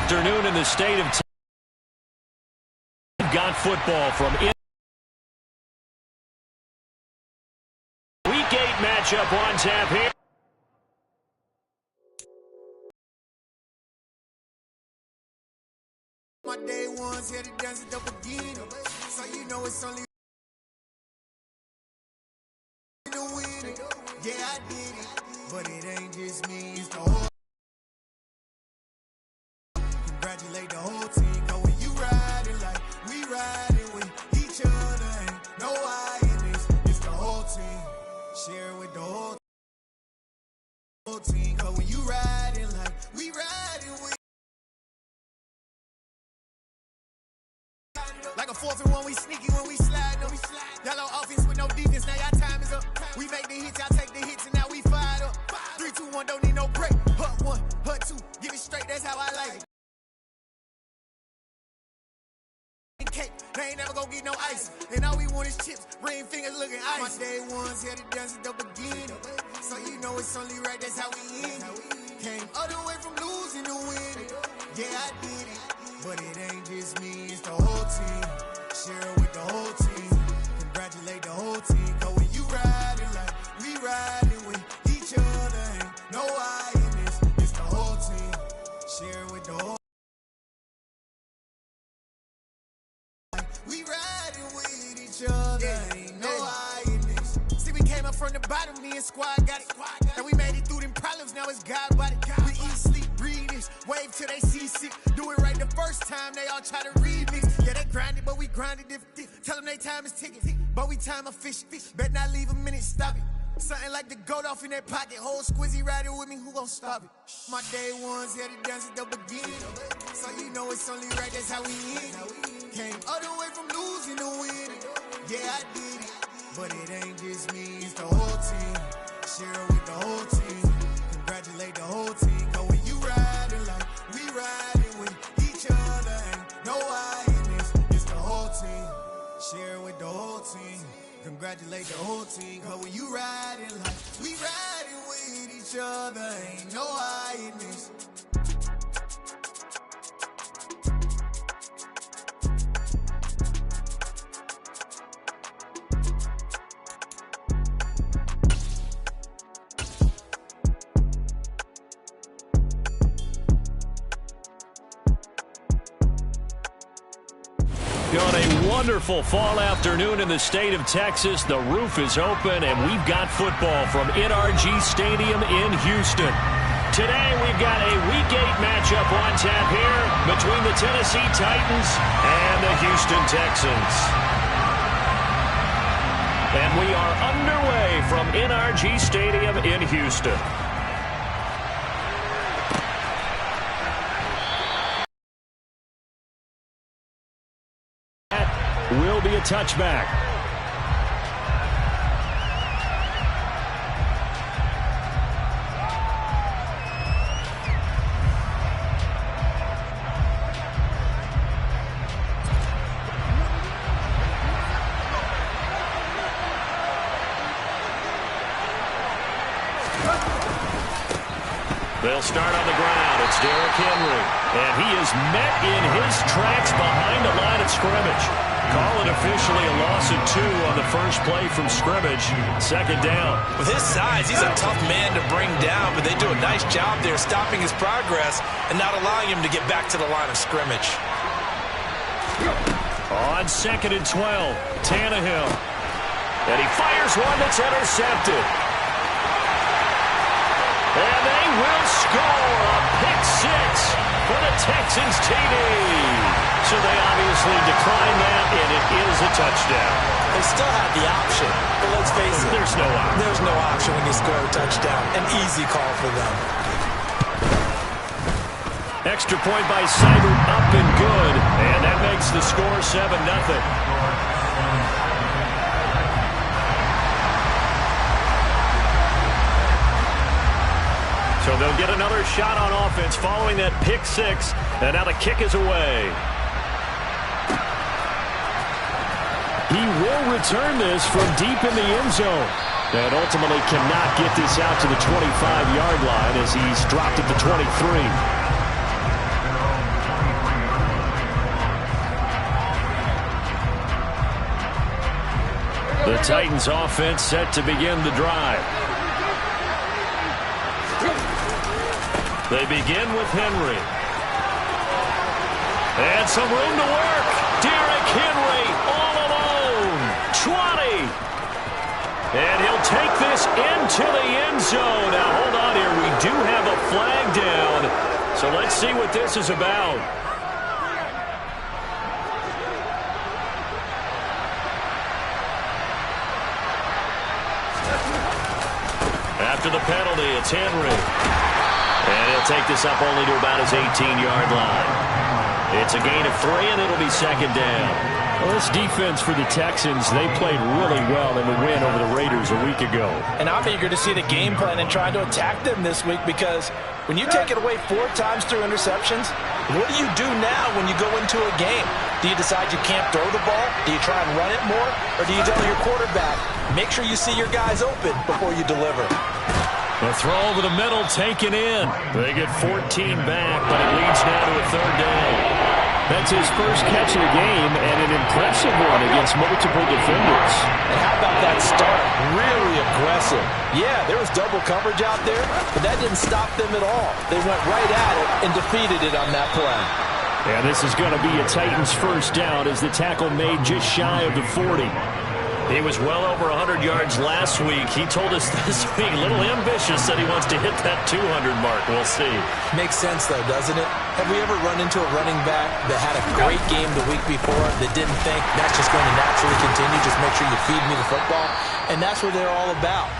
afternoon in the state of Texas. We've got football from Week 8 matchup on tap here. My day ones here to dance it up again. So you know it's only the win. Yeah, I did it. But it ain't just me, it's the whole. Congratulate the whole team. Cause when you riding like we riding with each other, ain't no I in this. It's the whole team. Share it with the whole team. Cause when you riding like we riding with. Like a 4th and 1, we sneaky when we slide. No, we slide. Yellow offense with no defense. Now y'all time is up. We make the hits, y'all take the hits, and now we fired up. 3, 2, 1, don't need no break. Hut 1, hut 2, give it straight. That's how I like it. Cake, they ain't never gonna get no ice. And all we want is chips, ring fingers looking ice. My day ones here to dance it up again. So you know it's only right. That's how we end. Came all the way from losing to win. Yeah, I did it. But it ain't just me, it's the whole team. Share it with the whole team. Congratulate the whole team. Cause when you riding like we riding with each other, ain't no I in this. It's the whole team. Share it with the whole. We riding with each other, ain't no I in this. See, we came up from the bottom, me and squad got it. And we made it through them problems, now it's God body. We eat, sleep, breathe this. Wave till they see sick. Do it right the first time, they all try to remix. Yeah, they grinded, but we grinded different. Tell them they time is ticking, but we time a fish. Bet not leave a minute, stop it. Something like the goat off in that pocket. Whole squizzy riding with me, who gon' stop it? My day ones here to dance it up again. So you know it's only right, that's how we end. Came all the way from losing to win. Yeah, I did it. But it ain't just me, it's the whole team. Share it with the whole team. Congratulate the whole team. Cause when you riding like we riding with each other, ain't no I in this. It's the whole team. Share it with the whole team. Congratulate the whole team. Cause when you riding like we riding with each other, ain't no I in this. On a wonderful fall afternoon in the state of Texas, the roof is open, and we've got football from NRG Stadium in Houston. Today, we've got a Week 8 matchup on tap here between the Tennessee Titans and the Houston Texans. And we are underway from NRG Stadium in Houston. Will be a touchback. They'll start on the ground. It's Derrick Henry. And he is met in his tracks behind the line of scrimmage. Call it officially a loss of 2 on the first play from scrimmage. Second down. With his size, he's a tough man to bring down, but they do a nice job there stopping his progress and not allowing him to get back to the line of scrimmage. On 2nd and 12, Tannehill. And he fires one that's intercepted. And they will score a pick 6 for the Texans TD. So they obviously declined that, and it is a touchdown. They still had the option, but let's face it. There's no option. There's no option when you score a touchdown. An easy call for them. Extra point by Seibert, up and good. And that makes the score 7-0. So they'll get another shot on offense following that pick 6. And now the kick is away. He will return this from deep in the end zone. And ultimately cannot get this out to the 25-yard line as he's dropped at the 23. The Titans offense set to begin the drive. They begin with Henry. And some room to work. Derrick Henry all alone. 20. And he'll take this into the end zone. Now, hold on here. We do have a flag down. So let's see what this is about. After the penalty, it's Henry. And he'll take this up only to about his 18-yard line. It's a gain of 3, and it'll be second down. Well, this defense for the Texans, they played really well in the win over the Raiders a week ago. And I'm eager to see the game plan and try to attack them this week, because when you take it away 4 times through interceptions, what do you do now when you go into a game? Do you decide you can't throw the ball? Do you try and run it more? Or do you tell your quarterback, make sure you see your guys open before you deliver? The throw over the middle taken in. They get 14 back, but it leads now to a third down. That's his first catch of the game, and an impressive one against multiple defenders. And how about that start? Really aggressive. Yeah, there was double coverage out there, but that didn't stop them at all. They went right at it and defeated it on that play. And this is going to be a Titans first down as the tackle made just shy of the 40. He was well over 100 yards last week. He told us this week, a little ambitious, that he wants to hit that 200 mark. We'll see. Makes sense, though, doesn't it? Have we ever run into a running back that had a great game the week before that didn't think that's just going to naturally continue, just make sure you feed me the football? And that's what they're all about.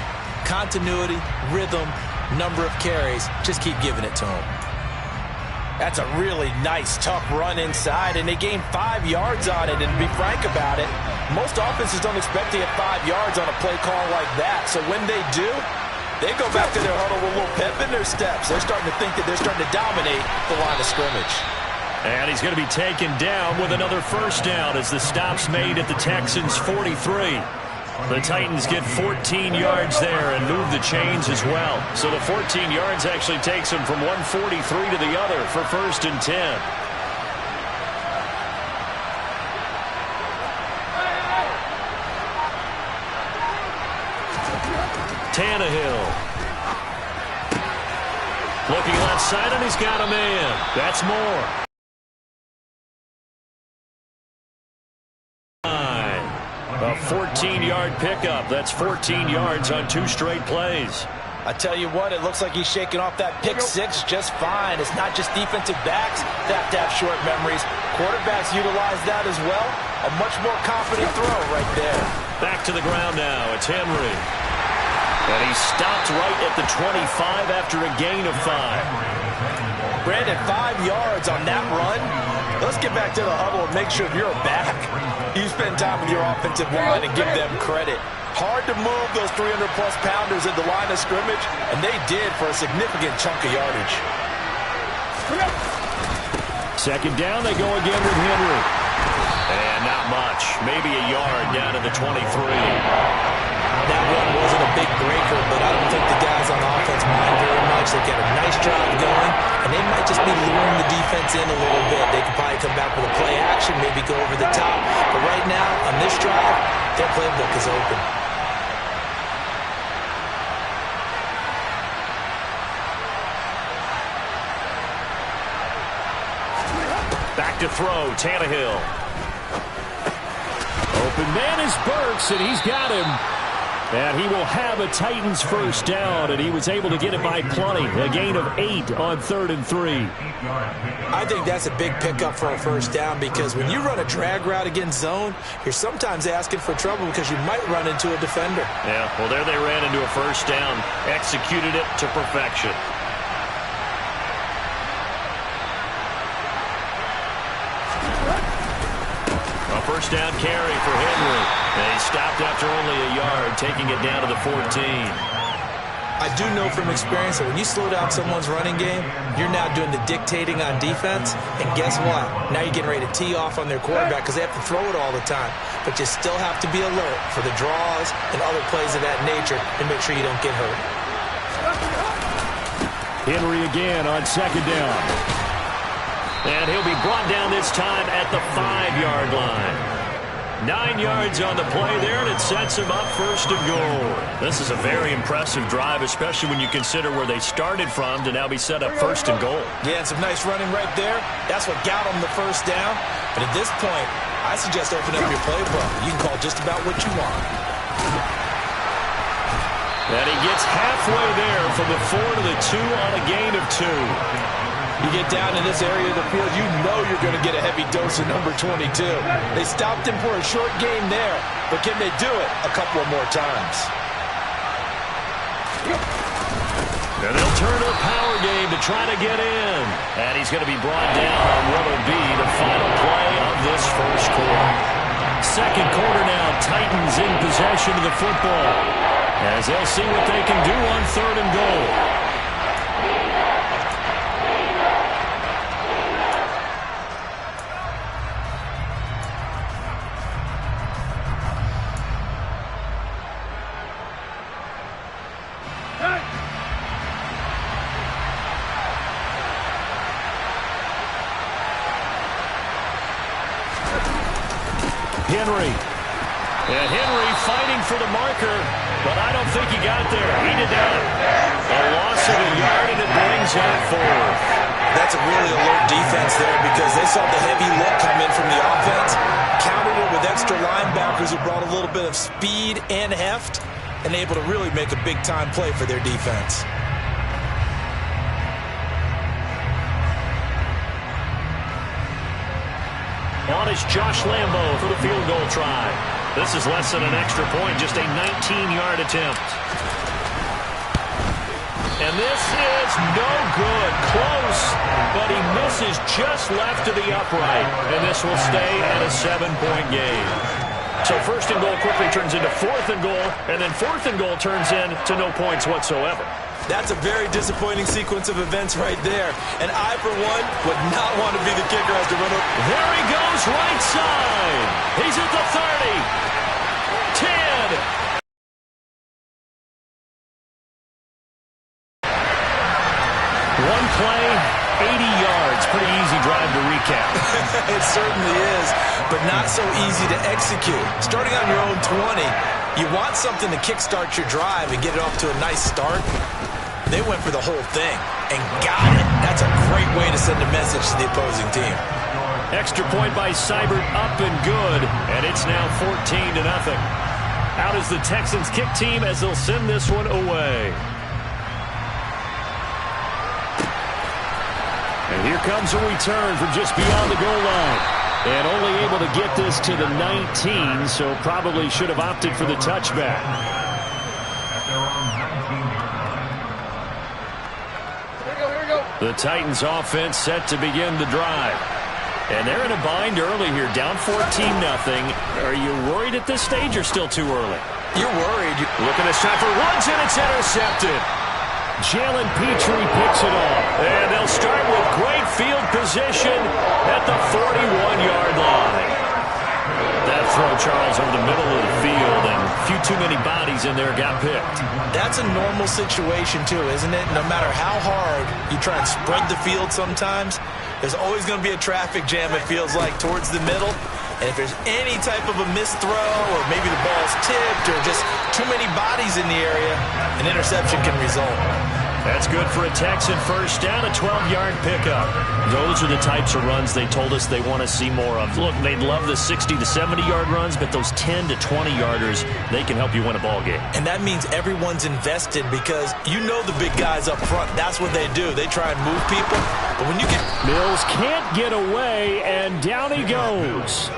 Continuity, rhythm, number of carries. Just keep giving it to them. That's a really nice, tough run inside, and they gained 5 yards on it. And to be frank about it, most offenses don't expect to get 5 yards on a play call like that. So when they do, they go back to their huddle with a little pep in their steps. They're starting to think that they're starting to dominate the line of scrimmage. And he's going to be taken down with another first down as the stop's made at the Texans' 43. The Titans get 14 yards there and move the chains as well. So the 14 yards actually takes them from 143 to the other for first and 10. Tannehill. Looking left side, and he's got a man. That's more. A 14-yard pickup. That's 14 yards on 2 straight plays. I tell you what, it looks like he's shaking off that pick 6 just fine. It's not just defensive backs that have to have short memories. Quarterbacks utilize that as well. A much more confident throw right there. Back to the ground now. It's Henry. And he stopped right at the 25 after a gain of 5. Brandon, 5 yards on that run. Let's get back to the huddle and make sure you're back. You spend time with your offensive line and give them credit. Hard to move those 300-plus pounders at the line of scrimmage, and they did for a significant chunk of yardage. Second down, they go again with Henry. And not much. Maybe a yard down to the 23. That one wasn't a big breaker, but I don't think the guys on offense mind very much. They've got a nice drive going, and they might just be luring the defense in a little bit. They could probably come back with a play action, maybe go over the top. But right now, on this drive, their playbook is open. Back to throw, Tannehill. Open man is Burks, and he's got him. And he will have a Titans first down, and he was able to get it by plenty. A gain of 8 on 3rd and 3. I think that's a big pickup for a first down, because when you run a drag route against zone, you're sometimes asking for trouble because you might run into a defender. Yeah, well, there they ran into a first down. Executed it to perfection. A first down carry for Henry. And he stopped after only a yard, taking it down to the 14. I do know from experience that when you slow down someone's running game, you're now doing the dictating on defense. And guess what? Now you're getting ready to tee off on their quarterback because they have to throw it all the time. But you still have to be alert for the draws and other plays of that nature and make sure you don't get hurt. Henry again on second down. And he'll be brought down this time at the 5-yard line. 9 yards on the play there, and it sets him up first and goal. This is a very impressive drive, especially when you consider where they started from to now be set up first and goal. Yeah, and some nice running right there. That's what got them the first down. But at this point, I suggest opening up your playbook. You can call just about what you want. And he gets halfway there from the 4 to the 2 on a gain of 2. You get down in this area of the field, you know you're going to get a heavy dose of number 22. They stopped him for a short game there, but can they do it a couple of more times? And they'll turn to a power game to try to get in. And he's going to be brought down on what will be the final play of this first quarter. Second quarter now, Titans in possession of the football, as they'll see what they can do on 3rd and goal. And Henry fighting for the marker, but I don't think he got there. He did not. A loss of a yard, and it brings up 4th. That's a really alert defense there because they saw the heavy look come in from the offense, countered it with extra linebackers who brought a little bit of speed and heft, and able to really make a big-time play for their defense. On is Josh Lambo for the field goal try. This is less than an extra point, just a 19-yard attempt. And this is no good. Close, but he misses just left of the upright. And this will stay at a 7-point game. So 1st and goal quickly turns into 4th and goal, and then 4th and goal turns into no points whatsoever. That's a very disappointing sequence of events right there. And I, for one, would not want to be the kicker as to run over. There he goes, right side. He's at the 30. 10. One play, 80 yards. Pretty easy drive to recap. It certainly is, but not so easy to execute. Starting on your own 20, you want something to kickstart your drive and get it off to a nice start. They went for the whole thing and got it. That's a great way to send a message to the opposing team. Extra point by Seibert, up and good, and it's now 14-0. Out is the Texans kick team as they'll send this one away. And here comes a return from just beyond the goal line. And only able to get this to the 19, so probably should have opted for the touchback. The Titans offense set to begin the drive. And they're in a bind early here, down 14-0. Are you worried at this stage or still too early? You're worried. Looking to shot for Woods, and it's intercepted. Jalen Petrie picks it off. And they'll start with great field position at the 41-yard line. That throw, Charles, over the middle of the field, and a few too many bodies in there got picked. That's a normal situation, too, isn't it? No matter how hard you try and spread the field sometimes, there's always going to be a traffic jam, it feels like, towards the middle. And if there's any type of a missed throw, or maybe the ball's tipped, or just too many bodies in the area, an interception can result. That's good for a Texan first down, a 12-yard pickup. Those are the types of runs they told us they want to see more of. Look, they'd love the 60 to 70-yard runs, but those 10 to 20-yarders, they can help you win a ball game. And that means everyone's invested because you know the big guys up front. That's what they do. They try and move people. But when you get... Mills can't get away, and down he goes.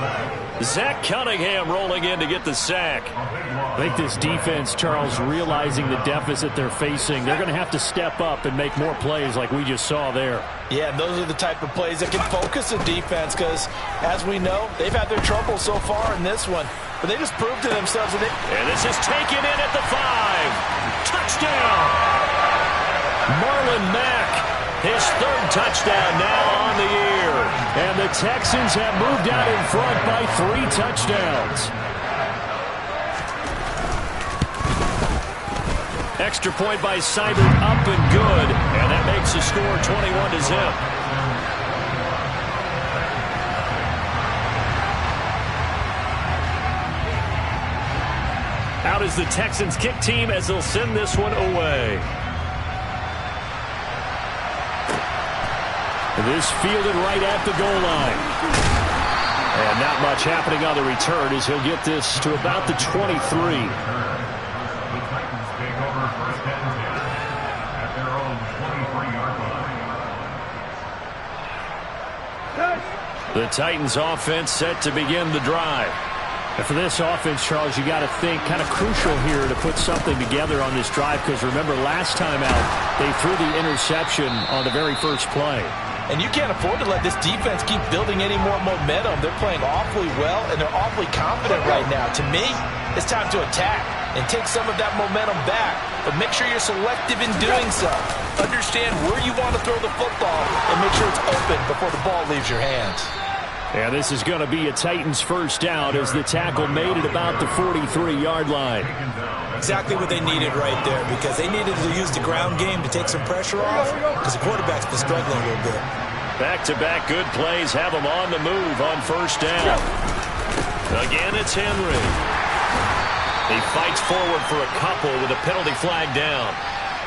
Zach Cunningham rolling in to get the sack. I think this defense, Charles, realizing the deficit they're facing, they're going to have to step up and make more plays like we just saw there. Yeah, those are the type of plays that can focus a defense because, as we know, they've had their trouble so far in this one. But they just proved to themselves that And this is taken in at the 5. Touchdown! Marlon Mack, his 3rd touchdown now on the year. And the Texans have moved out in front by 3 touchdowns. Extra point by Seibert, up and good. And that makes the score 21-0. out is the Texans kick team as they'll send this one away. This fielded right at the goal line. And not much happening on the return as he'll get this to about the 23. The Titans offense set to begin the drive. And for this offense, Charles, you got to think kind of crucial here to put something together on this drive, because remember last time out they threw the interception on the very first play. And you can't afford to let this defense keep building any more momentum. They're playing awfully well, and they're awfully confident right now. To me, it's time to attack and take some of that momentum back. But make sure you're selective in doing so. Understand where you want to throw the football and make sure it's open before the ball leaves your hands. And this is going to be a Titans first down as the tackle made it about the 43-yard line. Exactly what they needed right there, because they needed to use the ground game to take some pressure off, because the quarterback's been struggling a little bit. Back-to-back good plays have them on the move on first down. Again, it's Henry. He fights forward for a couple with a penalty flag down.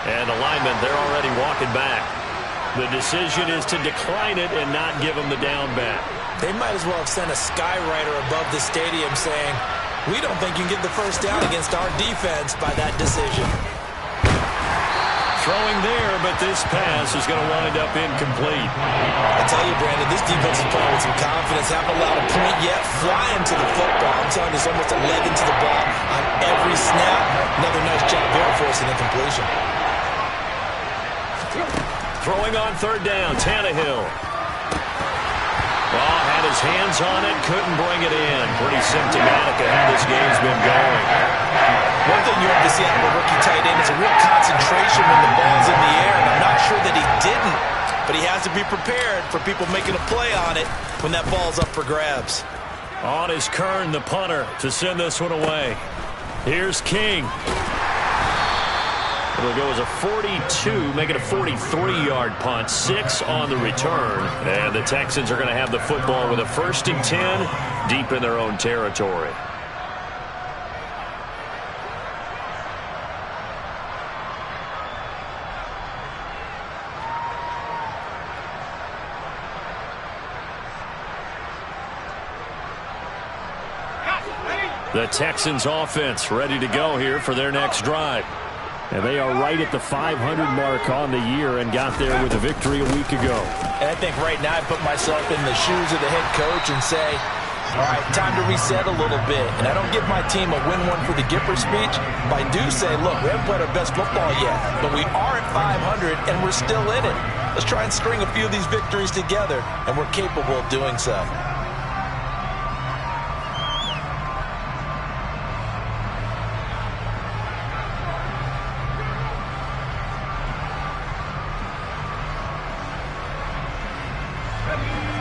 And the linemen, they're already walking back. The decision is to decline it and not give them the down back. They might as well have sent a skywriter above the stadium saying, "We don't think you can get the first down against our defense by that decision." Throwing there, but this pass is going to wind up incomplete. I tell you, Brandon, this defense is playing with some confidence. Haven't allowed a point yet. Flying to the football. I'm telling you, there's almost a leg into the ball on every snap. Another nice job there forcing a completion. Throwing on third down, Tannehill. Well, had his hands on it, couldn't bring it in. Pretty symptomatic of how this game's been going. One thing you have to see out of a rookie tight end is a real concentration when the ball's in the air, and I'm not sure that he didn't, but he has to be prepared for people making a play on it when that ball's up for grabs. On is Kern, the punter, to send this one away. Here's King. It'll go as a 42, make it a 43-yard punt, 6 on the return. And the Texans are going to have the football with a 1st and 10 deep in their own territory. The Texans offense ready to go here for their next drive. And they are right at the 500 mark on the year and got there with a victory a week ago. And I think right now I put myself in the shoes of the head coach and say, all right, time to reset a little bit. And I don't give my team a win one for the Gipper speech, but I do say, look, we haven't played our best football yet, but we are at 500 and we're still in it. Let's try and string a few of these victories together, and we're capable of doing so.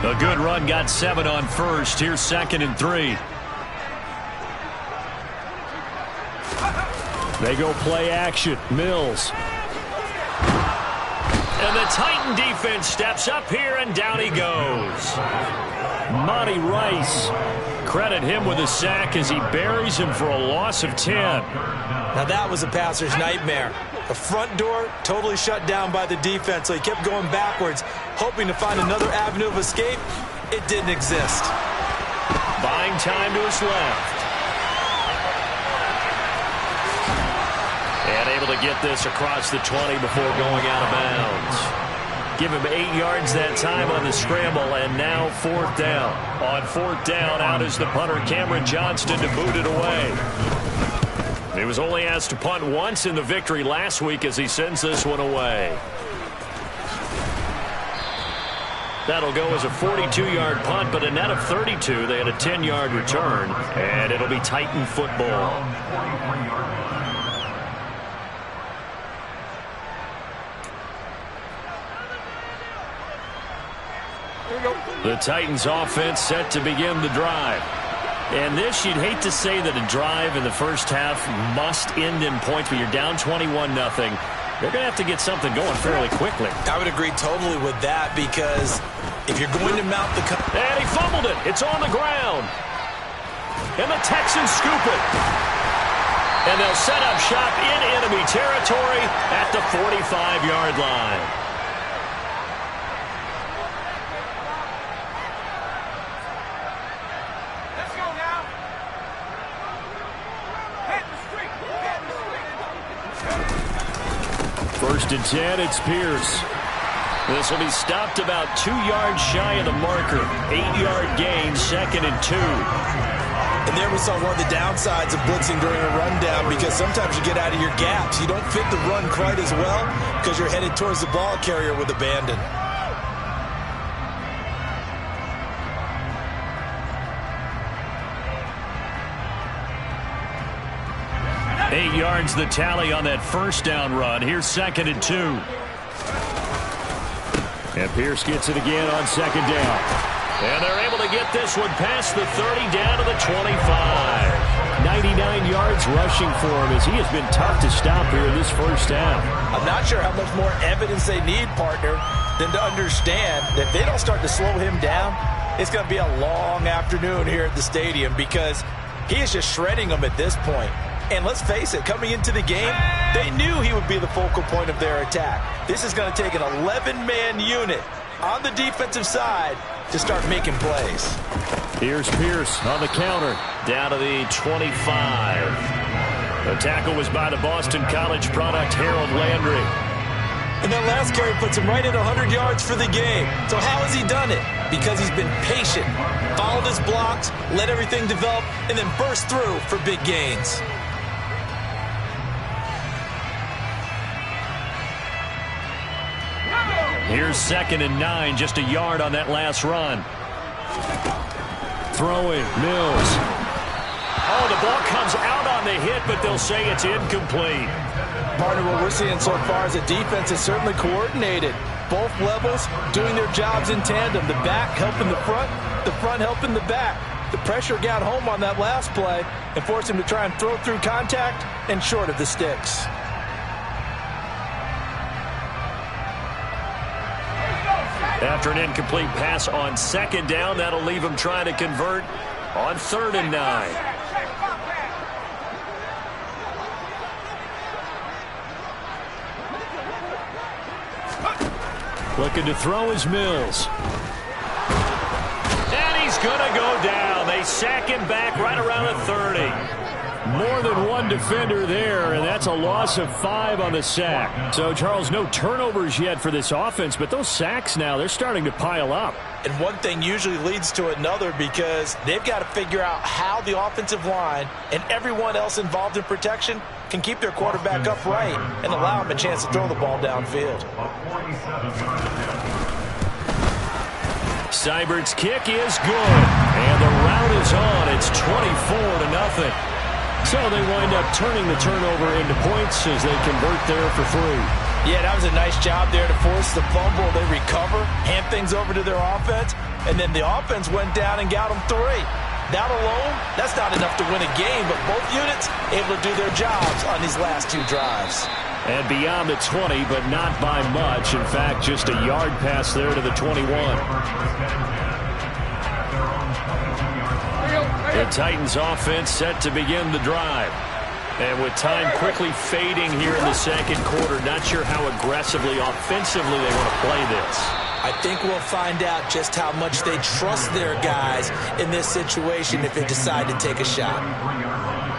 A good run, got 7 on first. Here's 2nd and 3. They go play action. Mills. And the Titan defense steps up here, and down he goes. Monty Rice. Credit him with a sack as he buries him for a loss of 10. Now that was a passer's nightmare. The front door totally shut down by the defense, so he kept going backwards, hoping to find another avenue of escape. It didn't exist. Buying time to his left. And able to get this across the 20 before going out of bounds. Give him 8 yards that time on the scramble, and now 4th down. On 4th down, out is the punter, Cameron Johnston, to boot it away. He was only asked to punt once in the victory last week as he sends this one away. That'll go as a 42-yard punt, but a net of 32. They had a 10-yard return, and it'll be Titan football. The Titans offense set to begin the drive. And this, you'd hate to say that a drive in the first half must end in points, but you're down 21-0. They're going to have to get something going fairly quickly. I would agree totally with that, because if you're going to mount the... And he fumbled it. It's on the ground. And the Texans scoop it. And they'll set up shop in enemy territory at the 45-yard line. Let's go now. Hit the street. First and 10, it's Pierce. This will be stopped about 2 yards shy of the marker. 8-yard gain, 2nd and 2. And there we saw one of the downsides of blitzing during a rundown, because sometimes you get out of your gaps. You don't fit the run quite as well because you're headed towards the ball carrier with abandon. Eight yards the tally on that first down run. Here's 2nd and 2. And Pierce gets it again on 2nd down. And they're able to get this one past the 30 down to the 25. 99 yards rushing for him, as he has been tough to stop here in this first half. I'm not sure how much more evidence they need, partner, than to understand that if they don't start to slow him down, it's going to be a long afternoon here at the stadium, because he is just shredding them at this point. And let's face it, coming into the game, they knew he would be the focal point of their attack. This is going to take an 11-man unit on the defensive side to start making plays. Here's Pierce on the counter, down to the 25. The tackle was by the Boston College product, Harold Landry. And that last carry puts him right at 100 yards for the game. So how has he done it? Because he's been patient, followed his blocks, let everything develop, and then burst through for big gains. Here's 2nd and 9, just a yard on that last run. Throwing, Mills. Oh, the ball comes out on the hit, but they'll say it's incomplete. Partner, what we're seeing so far is the defense is certainly coordinated. Both levels doing their jobs in tandem. The back helping the front helping the back. The pressure got home on that last play and forced him to try and throw through contact and short of the sticks. After an incomplete pass on 2nd down, that'll leave him trying to convert on 3rd and 9. Looking to throw is Mills. And he's going to go down. They sack him back right around the 30. More than one defender there, and that's a loss of 5 on the sack. So, Charles, no turnovers yet for this offense, but those sacks now, they're starting to pile up. And one thing usually leads to another, because they've got to figure out how the offensive line and everyone else involved in protection can keep their quarterback upright and allow him a chance to throw the ball downfield. Seibert's kick is good, and the rout is on. It's 24-0. So they wind up turning the turnover into points as they convert there for 3. Yeah, that was a nice job there to force the fumble. They recover, hand things over to their offense, and then the offense went down and got them 3. That alone, that's not enough to win a game, but both units able to do their jobs on these last 2 drives. And beyond the 20, but not by much. In fact, just a yard pass there to the 21. The Titans offense set to begin the drive. And with time quickly fading here in the 2nd quarter, not sure how aggressively, offensively they want to play this. I think we'll find out just how much they trust their guys in this situation if they decide to take a shot.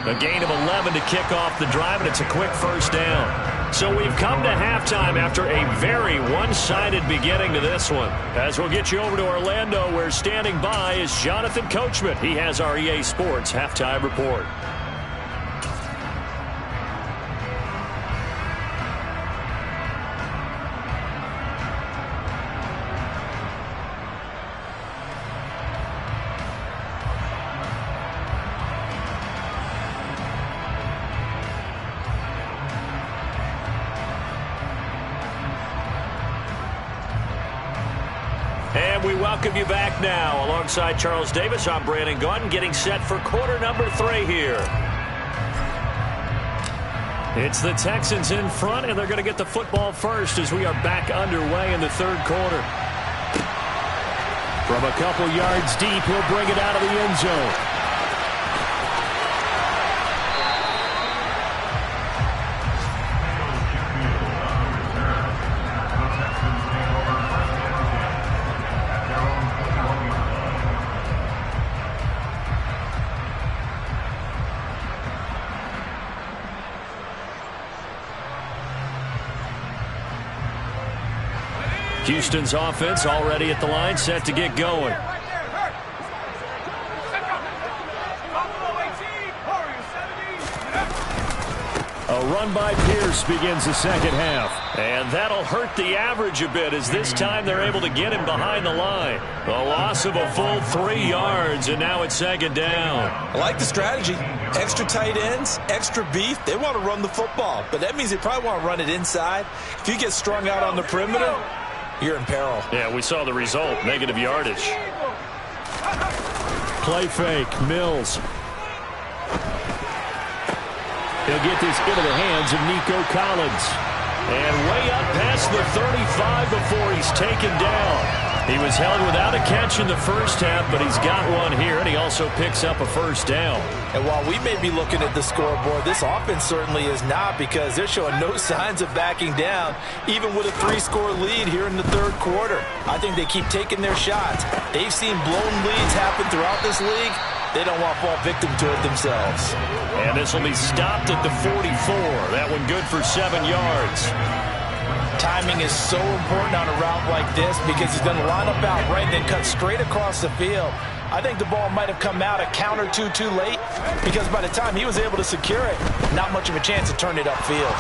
A gain of 11 to kick off the drive, and it's a quick first down. So we've come to halftime after a very one-sided beginning to this one. As we'll get you over to Orlando, where standing by is Jonathan Coachman. He has our EA Sports halftime report. And we welcome you back now. Alongside Charles Davis, I'm Brandon Gaudin, getting set for quarter number 3 here. It's the Texans in front, and they're going to get the football first as we are back underway in the 3rd quarter. From a couple yards deep, he'll bring it out of the end zone. Houston's offense already at the line, set to get going. A run by Pierce begins the second half. And that'll hurt the average a bit as this time they're able to get him behind the line. A loss of a full 3 yards, and now it's second down. I like the strategy. Extra tight ends, extra beef. They want to run the football, but that means they probably want to run it inside. If you get strung out on the perimeter, you're in peril. Yeah, we saw the result, negative yardage. Play fake, Mills. He'll get this into the hands of Nico Collins. And way up past the 35 before he's taken down. He was held without a catch in the first half, but he's got one here, and he also picks up a first down. And while we may be looking at the scoreboard, this offense certainly is not, because they're showing no signs of backing down, even with a 3-score lead here in the third quarter. I think they keep taking their shots. They've seen blown leads happen throughout this league. They don't want to fall victim to it themselves. And this will be stopped at the 44. That one good for 7 yards. Timing is so important on a route like this, because he's going to line up out right and then cut straight across the field. I think the ball might have come out a count or two too late, because by the time he was able to secure it, not much of a chance to turn it upfield.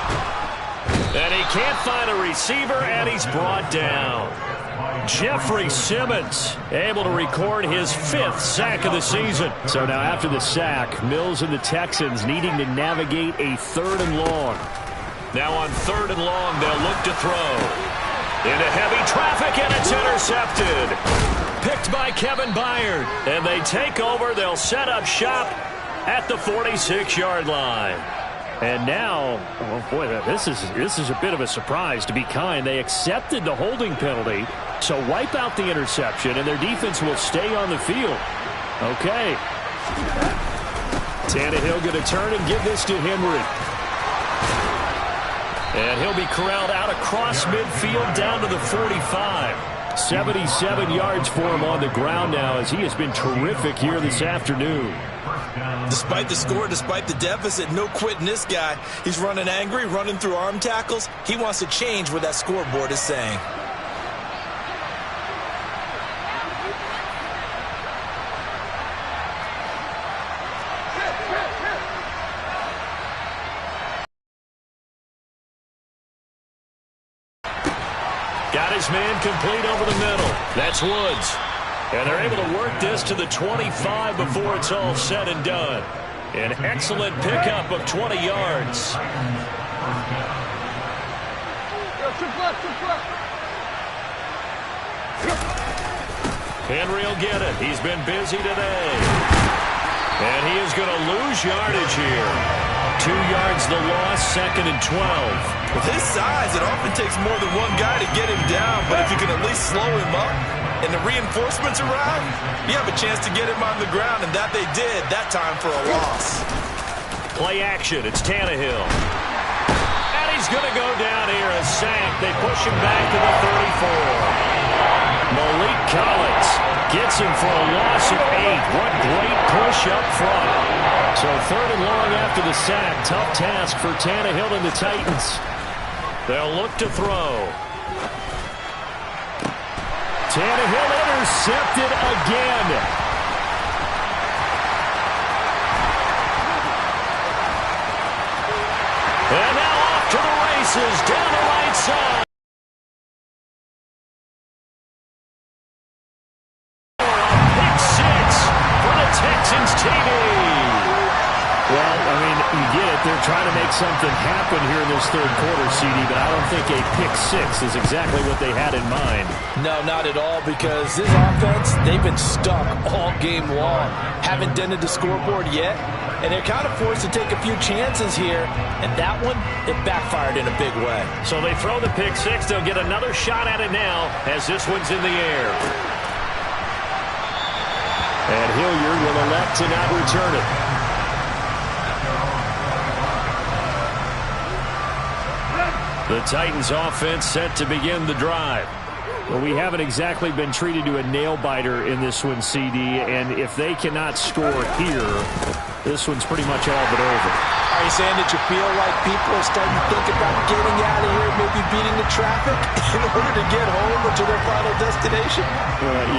And he can't find a receiver, and he's brought down. Jeffrey Simmons able to record his 5th sack of the season. So now after the sack, Mills and the Texans needing to navigate a 3rd and long. Now on 3rd and long, they'll look to throw. Into heavy traffic, and it's intercepted. Picked by Kevin Byard. And they take over. They'll set up shop at the 46-yard line. And now, oh boy, this is a bit of a surprise, to be kind. They accepted the holding penalty, so wipe out the interception, and their defense will stay on the field. Okay. Tannehill going to turn and give this to Henry. And he'll be corralled out across midfield down to the 45. 77 yards for him on the ground now, as he has been terrific here this afternoon. Despite the score, despite the deficit, no quitting this guy. He's running angry, running through arm tackles. He wants to change what that scoreboard is saying. Got his man complete over the middle. That's Woods. And they're able to work this to the 25 before it's all said and done. An excellent pickup of 20 yards. Henry will get it. He's been busy today. And he is going to lose yardage here. 2 yards the loss, 2nd and 12. With his size, it often takes more than one guy to get him down, but if you can at least slow him up and the reinforcements around, you have a chance to get him on the ground, and that they did that time for a loss. Play action. It's Tannehill. And he's going to go down here, a sack. They push him back to the 34. Malik Collins gets him for a loss of 8. What great push up front. So 3rd and long after the sack. Tough task for Tannehill and the Titans. They'll look to throw. Tannehill intercepted again. And now off to the races down the right side. Pick 6 for the Texans TV. Well, I mean, you get it. They're trying to make something happen here in this third quarter, CD, but I don't think a pick 6 is exactly what they had in mind. No, not at all, because this offense, they've been stuck all game long. Haven't dented the scoreboard yet, and they're kind of forced to take a few chances here, and that one, it backfired in a big way. So they throw the pick 6. They'll get another shot at it now as this one's in the air. And Hilliard will elect to not return it. The Titans offense set to begin the drive. Well, we haven't exactly been treated to a nail-biter in this one, CD, and if they cannot score here, this one's pretty much all but over. Are you saying that you feel like people are starting to think about getting out of here, maybe beating the traffic in order to get home or to their final destination?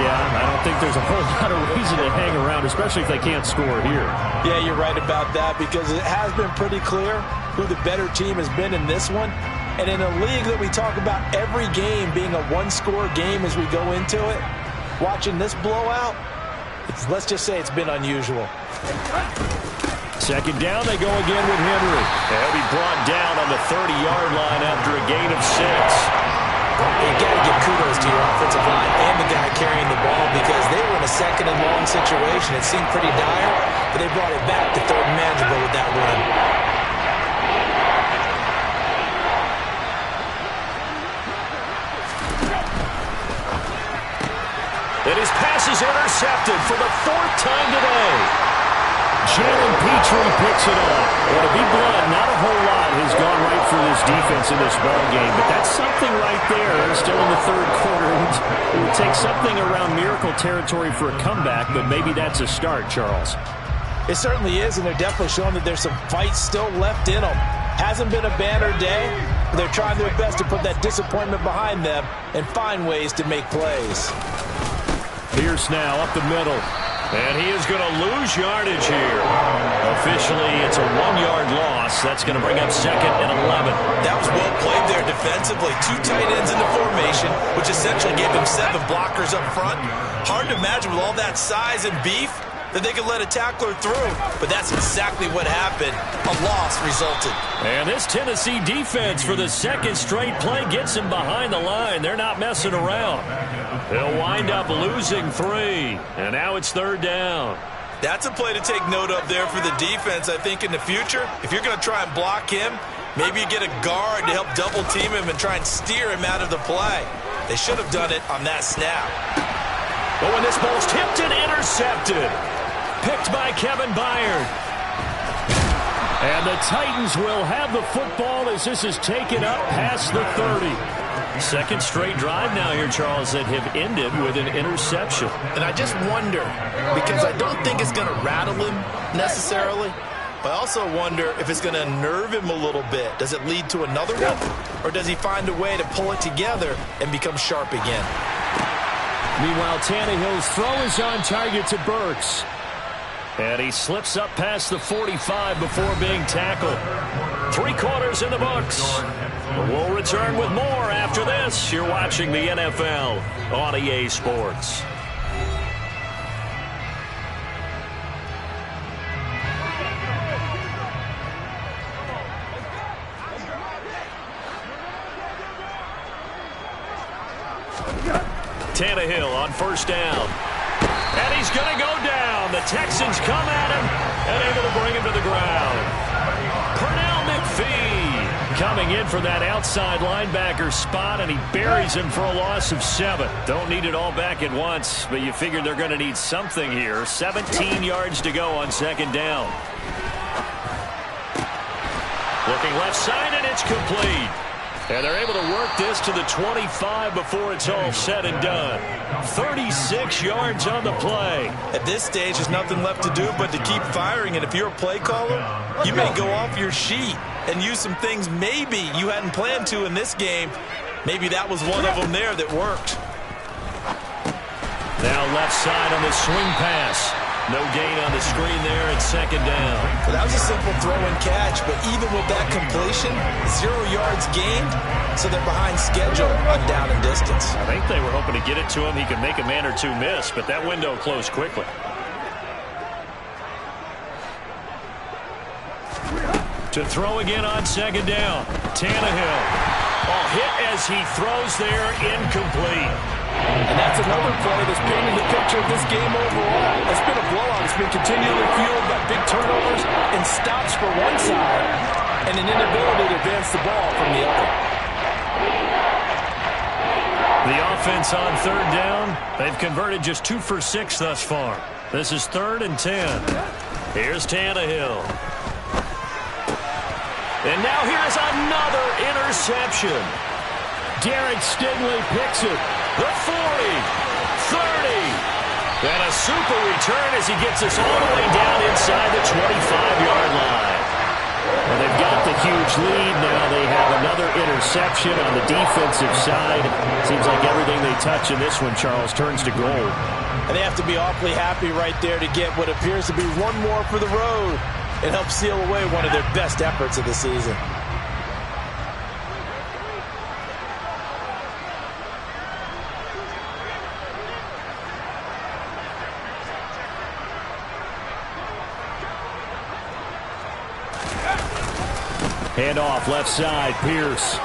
Yeah, I don't think there's a whole lot of reason to hang around, especially if they can't score here. Yeah, you're right about that, because it has been pretty clear who the better team has been in this one. And in a league that we talk about every game being a one-score game as we go into it, watching this blowout, let's just say it's been unusual. Second down, they go again with Henry. He'll be brought down on the 30-yard line after a gain of 6. You got to give kudos to your offensive line and the guy carrying the ball, because they were in a second and long situation. It seemed pretty dire, but they brought it back to third and manageable with that run. And his pass is intercepted for the 4th time today. Jalen Petrie picks it up. Well, to be blunt, not a whole lot has gone right for this defense in this ball game, but that's something right there. Still in the 3rd quarter. It would take something around miracle territory for a comeback, but maybe that's a start, Charles. It certainly is, and they're definitely showing that there's some fight still left in them. Hasn't been a banner day, but they're trying their best to put that disappointment behind them and find ways to make plays. Pierce now up the middle. And he is going to lose yardage here. Officially, it's a 1-yard loss. That's going to bring up 2nd and 11. That was well played there defensively. 2 tight ends in the formation, which essentially gave them 7 blockers up front. Hard to imagine with all that size and beef that they could let a tackler through. But that's exactly what happened. A loss resulted. And this Tennessee defense for the 2nd straight play gets him behind the line. They're not messing around. They'll wind up losing 3. And now it's 3rd down. That's a play to take note of there for the defense, I think, in the future. If you're going to try and block him, maybe you get a guard to help double-team him and try and steer him out of the play. They should have done it on that snap. But when this ball's tipped and intercepted, picked by Kevin Byard. And the Titans will have the football as this is taken up past the 30. 2nd straight drive now here, Charles, that have ended with an interception. And I just wonder, because I don't think it's going to rattle him necessarily, but I also wonder if it's going to unnerve him a little bit. Does it lead to another one? Or does he find a way to pull it together and become sharp again? Meanwhile, Tannehill's throw is on target to Burks. And he slips up past the 45 before being tackled. 3 quarters in the books. We'll return with more after this. You're watching the NFL on EA Sports. Tannehill on 1st down. And he's going to go down. The Texans come at him and able to bring him to the ground. Pernell McPhee coming in for that outside linebacker spot, and he buries him for a loss of 7. Don't need it all back at once, but you figure they're going to need something here. 17 yards to go on 2nd down. Looking left side, and it's complete. And they're able to work this to the 25 before it's all said and done. 36 yards on the play. At this stage, there's nothing left to do but to keep firing. And if you're a play caller, you may go off your sheet and use some things maybe you hadn't planned to in this game. Maybe that was one of them there that worked. Now left side on the swing pass. No gain on the screen there at 2nd down. Well, that was a simple throw and catch, but even with that completion, 0 yards gained, so they're behind schedule on down and distance. I think they were hoping to get it to him. He could make a man or 2 miss, but that window closed quickly. To throw again on 2nd down. Tannehill. Oh, hit as he throws there, incomplete. And that's another play that's painting the picture of this game overall. It's been a blowout. It's been continually fueled by big turnovers and stops for one side and an inability to advance the ball from the other. The offense on 3rd down, they've converted just 2 for 6 thus far. This is 3rd and 10. Here's Tannehill. And now here's another interception. Derek Stingley picks it. The 40, 30, And a super return as he gets us all the way down inside the 25-yard line. Well, they've got the huge lead. Now they have another interception on the defensive side. Seems like everything they touch in this one, Charles, turns to gold. And they have to be awfully happy right there to get what appears to be one more for the road and help seal away one of their best efforts of the season. Handoff left side, Pierce.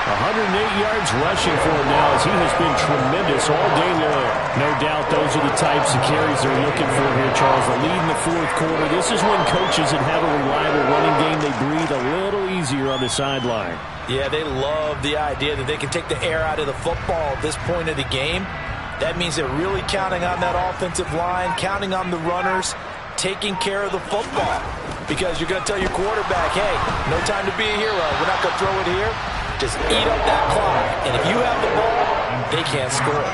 108 yards rushing for him now as he has been tremendous all day long. No doubt those are the types of carries they're looking for here, Charles. The lead in the fourth quarter. This is when coaches that have a reliable running game, they breathe a little easier on the sideline. Yeah, they love the idea that they can take the air out of the football at this point of the game. That means they're really counting on that offensive line, counting on the runners, taking care of the football. Because you're going to tell your quarterback, hey, no time to be a hero. We're not going to throw it here. Just eat up that clock. And if you have the ball, they can't score.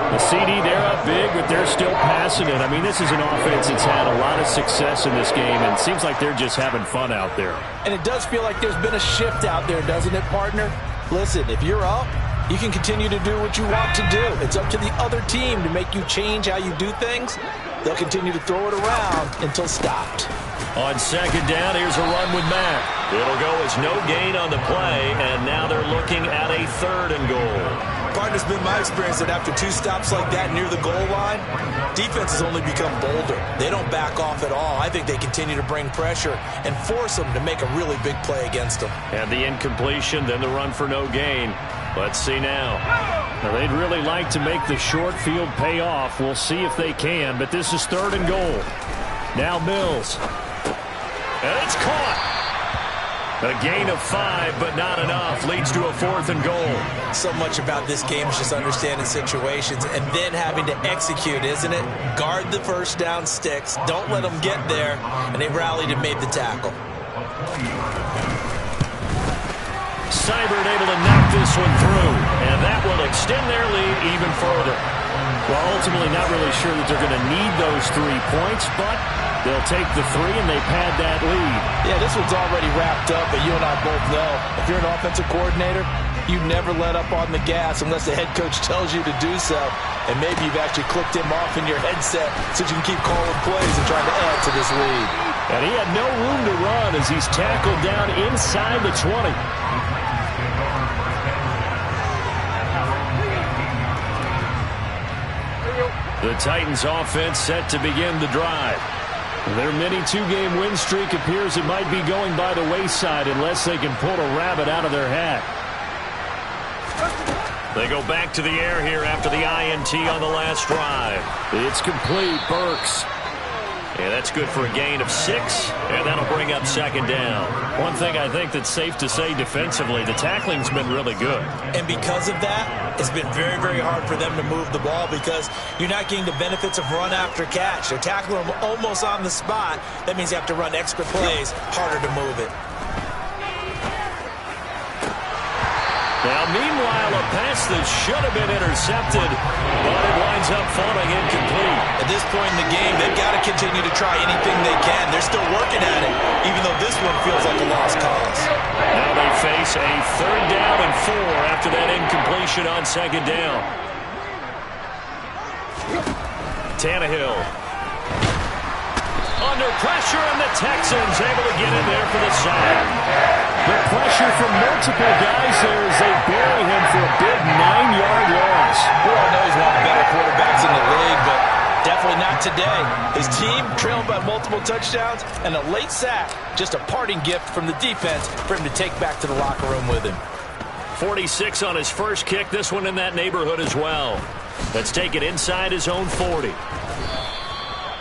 The CD, they're up big, but they're still passing it. I mean, this is an offense that's had a lot of success in this game, and it seems like they're just having fun out there. And it does feel like there's been a shift out there, doesn't it, partner? Listen, if you're up, you can continue to do what you want to do. It's up to the other team to make you change how you do things. They'll continue to throw it around until stopped. On second down, here's a run with Mack. It'll go as no gain on the play, and now they're looking at a 3rd and goal. Partner, it's been my experience that after 2 stops like that near the goal line, defenses only become bolder. They don't back off at all. I think they continue to bring pressure and force them to make a really big play against them. And the incompletion, then the run for no gain. Let's see now. Now, they'd really like to make the short field pay off. We'll see if they can, but this is 3rd and goal. Now Mills. And it's caught. A gain of 5, but not enough. Leads to a 4th and goal. So much about this game is just understanding situations and then having to execute, isn't it? Guard the first down sticks. Don't let them get there. And they rallied and made the tackle. Seibert able to knock this one through. And that will extend their lead even further. Well, ultimately not really sure that they're going to need those 3 points, but they'll take the 3 and they pad that lead. Yeah, this one's already wrapped up, but you and I both know if you're an offensive coordinator, you never let up on the gas unless the head coach tells you to do so. And maybe you've actually clicked him off in your headset so you can keep calling plays and trying to add to this lead. And he had no room to run as he's tackled down inside the 20. The Titans offense set to begin the drive. Their mini 2-game win streak appears it might be going by the wayside unless they can pull a rabbit out of their hat. They go back to the air here after the INT on the last drive. It's complete. Burks. Yeah, that's good for a gain of 6, and that'll bring up 2nd down. One thing I think that's safe to say defensively, the tackling's been really good. And because of that, it's been very, very hard for them to move the ball because you're not getting the benefits of run after catch. They're tackling them almost on the spot. That means you have to run extra plays, harder to move it. Now, meanwhile, a pass that should have been intercepted, but it winds up falling incomplete. At this point in the game, they've got to continue to try anything they can. They're still working at it, even though this one feels like a lost cause. Now they face a 3rd down and 4 after that incompletion on 2nd down. Tannehill. Under pressure, and the Texans able to get in there for the sack. The pressure from multiple guys there as they bury him for a big 9-yard loss. We all know he's one of the better quarterbacks in the league, but definitely not today. His team trailed by multiple touchdowns and a late sack. Just a parting gift from the defense for him to take back to the locker room with him. 46 on his first kick. This one in that neighborhood as well. Let's take it inside his own 40.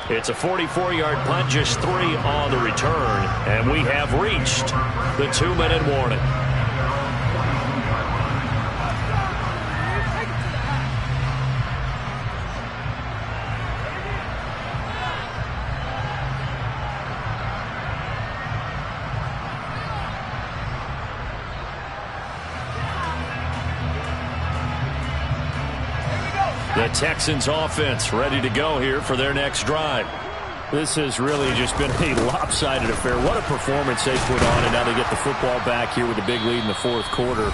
It's a 44-yard punt, just 3 on the return. And we have reached the 2-minute warning. The The Texans offense ready to go here for their next drive. This has really just been a lopsided affair. What a performance they put on, and now they get the football back here with a big lead in the fourth quarter.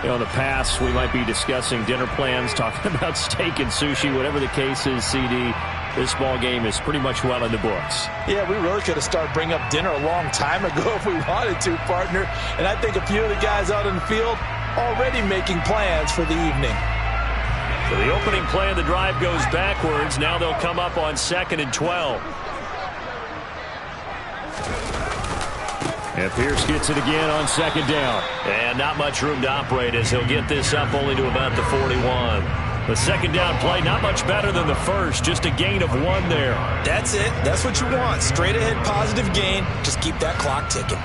You know, in the past, we might be discussing dinner plans, talking about steak and sushi, whatever the case is, CD. This ball game is pretty much well in the books. Yeah, we really could have started bringing up dinner a long time ago if we wanted to, partner. And I think a few of the guys out in the field already making plans for the evening. So the opening play of the drive goes backwards. Now they'll come up on 2nd and 12. And Pierce gets it again on 2nd down. And not much room to operate as he'll get this up only to about the 41. The 2nd down play, not much better than the first. Just a gain of 1 there. That's it. That's what you want. Straight ahead positive gain. Just keep that clock ticking.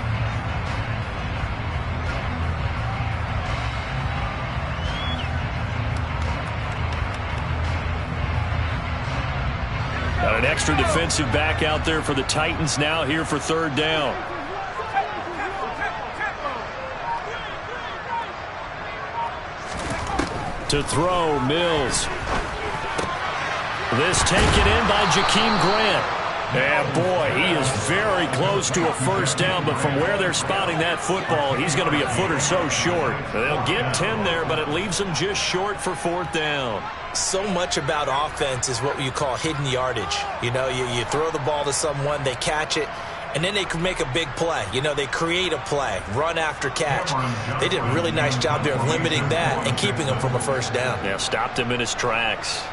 Got an extra defensive back out there for the Titans now here for 3rd down. To throw, Mills. This taken in by Jakeem Grant. And boy, he is very close to a first down, but from where they're spotting that football, he's going to be a foot or so short. They'll get 10 there, but it leaves them just short for 4th down. So much about offense is what you call hidden yardage. You know, you throw the ball to someone, they catch it, and then they can make a big play. You know, they create a play, run after catch. They did a really nice job there of limiting that and keeping him from a first down. Yeah, stopped him in his tracks.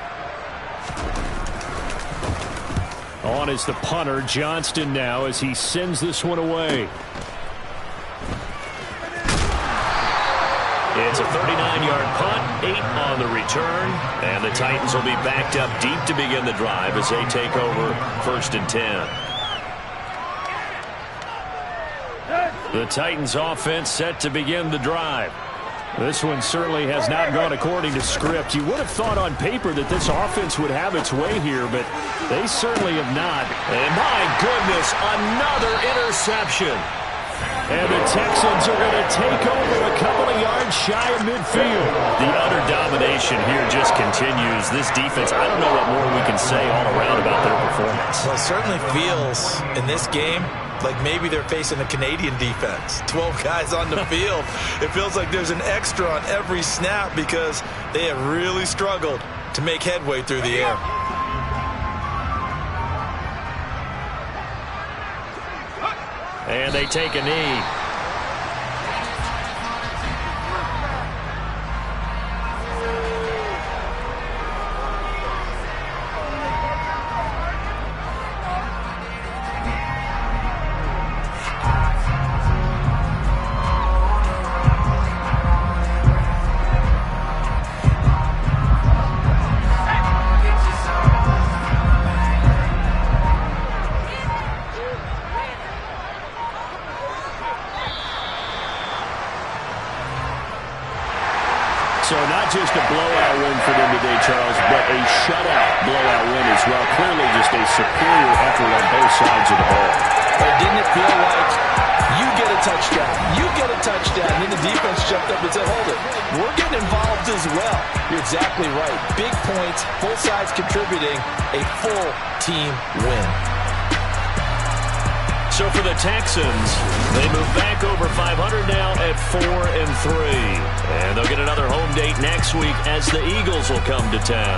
On is the punter, Johnston now, as he sends this one away. It's a 39-yard punt, 8 on the return, and the Titans will be backed up deep to begin the drive as they take over 1st and 10. The Titans offense set to begin the drive. This one certainly has not gone according to script. You would have thought on paper that this offense would have its way here, but they certainly have not. And my goodness, another interception. And the Texans are going to take over a couple of yards shy of midfield. The utter domination here just continues. This defense, I don't know what more we can say all around about their performance. Well, it certainly feels in this game like maybe they're facing a Canadian defense. 12 guys on the field. It feels like there's an extra on every snap because they have really struggled to make headway through the air. And they take a knee. So not just a blowout win for them today, Charles, but a shutout blowout win as well. Clearly just a superior effort on both sides of the ball. But didn't it feel like you get a touchdown, and then the defense jumped up and said, hold it, we're getting involved as well. You're exactly right. Big points, both sides contributing, a full team win. So for the Texans, they move back over 500 now at 4-3. And they'll get another home date next week as the Eagles will come to town.